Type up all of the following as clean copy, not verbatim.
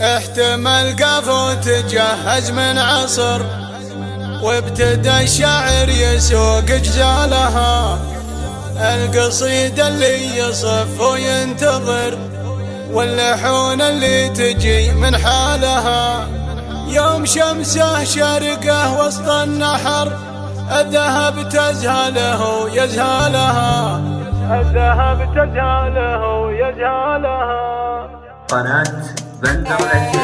احتمل قافو تجهز من عصر، وابتدى الشاعر يسوق جزالها. القصيدة اللي يصف وينتظر، واللحون اللي تجي من حالها. يوم شمسه شرقه وسط النحر، الذهب تزهله يزهلها. الذهب تزهله يزهلها. قناة بندر العجيل.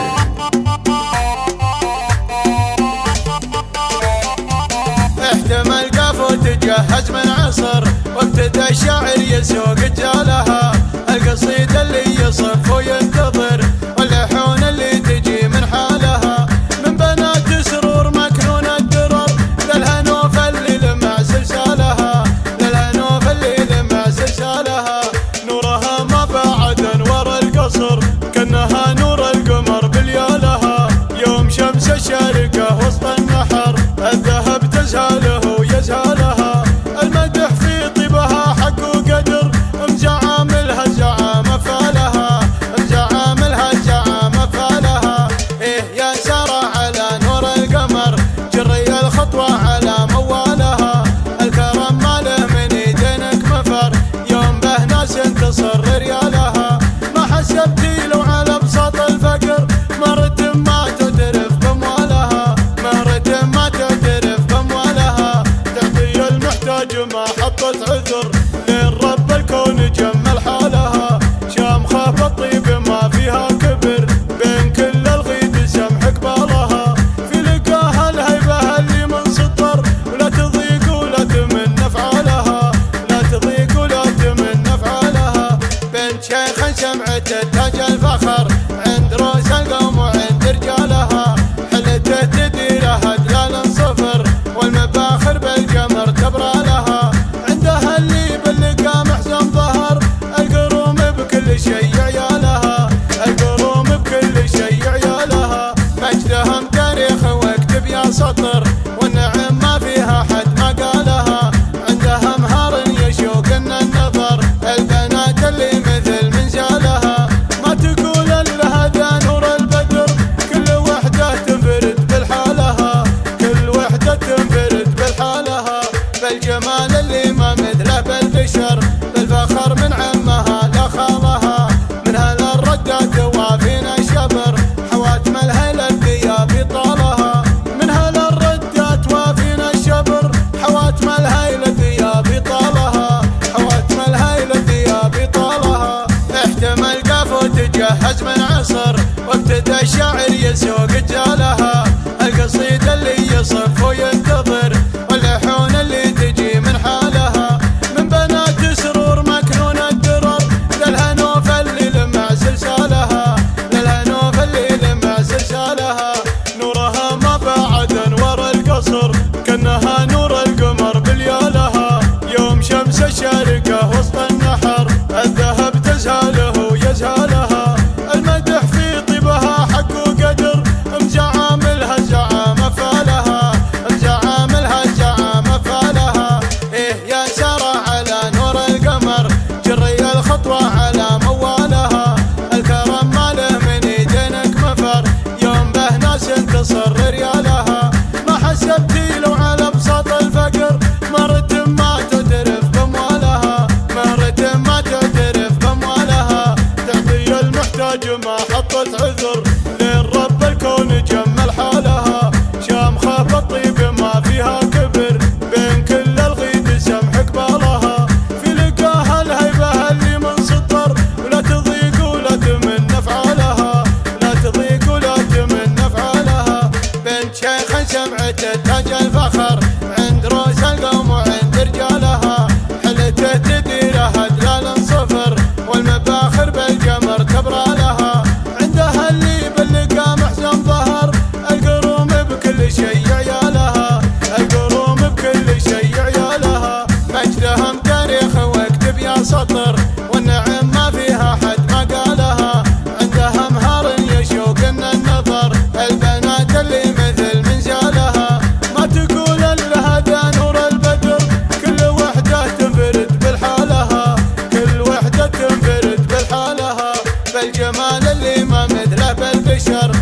احتمل قافو تجهز من عصر، وابتدى الشاعر يسوق جالها. القصيدة اللي يصف وينتظر، واللحون اللي تجي من حالها. من بنات سرور مكنون الدرر، للهنوف اللي لمع سلسالها. للهنوف اللي لمع سلسالها. نورها ما بعد انور القصر، كأنها نور القمر بليالها. يوم شمس الشارقة وسط النحر، الذهب تزهله يزهلها. المدح في طيبها حق وقدر، مزعاملها الزعامة فالها. مزعاملها الزعامة فالها. إيه يا سارة على نور القمر، جري الخطوة على موالها. الكرم ما له من ايدينك مفر، يوم به ناس تصر ريالها. ما حسبتي لو على بساط الفقر، مرت ما تعترف باموالها. مرت ما تعترف باموالها. تعطي المحتاج ما حطت عذر، للرب الكون جمل حالها. شامخة بالطيب ما فيها كبر، بين كل الغيد سمح قبالها. في لقاها الهيبة اللي من سطر، ولا تضيق ولا تمن افعالها. لا تضيق ولا تمن افعالها. بنت شيخ سمعت تاج الفخر، عند روس القوم وعند رجالها. حلته تديرها دلال صفر، والمباخر بالقمر تبرى لها. عندها اللي باللقا محزن ظهر، القروم بكل شيء عيالها. القروم بكل شيء عيالها. مجدهم تاريخ واكتب يا سطر، والنعم ما فيها حد ما قالها. عندها مهار يشوق النظر، البنات اللي مثل منزالها. ما تقول الا هذا نور البدر، كل وحده تنفرد بالحالها. كل وحده تنفرد بالحالها. بالجمال اللي ما مثله بالبشر، بالفخر من عمها لا خالها. من هلا الردات وافينا الشبر، حوات ملها للثياب طالها. من هلا الردات وافينا الشبر، حوات ملها للثياب طالها. حوات ملها للثياب طالها. احتمل قافو تجهز من عصر، وابتدى الشاعر يسوق جالها. القصيدة اللي يصف وينتظر، واللحون اللي تجي من حالها. من بنات سرور مكنون الدرر، للهنوف اللي لمع سلسالها. للهنوف اللي لمع سلسالها. نورها ما بعد انور القصر، كأنها نور القمر بليالها. يوم شمس الشارقة وسط النحر، الذهب تزهله يزهلها. المدح في طيبها حق وقدر، مزعاملها الزعامة فالها. مزعاملها الزعامة فالها. إيه يا سارة على نور القمر، جري الخطوة على موالها. الكرم ما له من ايدينك مفر، يوم به ناس تصر ريالها. ما حسبتي لو على بساط الفقر، مرت ما تعترف باموالها. مرت ما تعترف باموالها. تعطي المحتاج ما حطت عذر، للرب الكون جمل حالها. شامخة بالطيب ما فيها كبر، بين كل الغيد سمح قبالها. في لقاها الهيبة اللي من سطر، ولا تضيق ولا تمن افعالها. لا تضيق ولا تمن افعالها. بنت شيخ سمعت تاج الفخر، عند روس القوم وعند رجالها. حلته تديرها دلال صفر، والمباخر بالقمر تبرى لها. عندها اللي باللقا محزن ظهر، القروم بكل شيء عيالها. القروم بكل شيء عيالها. مجدهم تاريخ واكتب يا سطر، والنعم ما فيها حد ما قالها. عندها مهار يشوق النظر، البنات اللي مثل منزالها. ما تقول الا هذا نور البدر، كل وحده تنفرد بالحالها. كل وحده تنفرد بالحالها. بالجمال اللي ما مثله بالبشر، البشر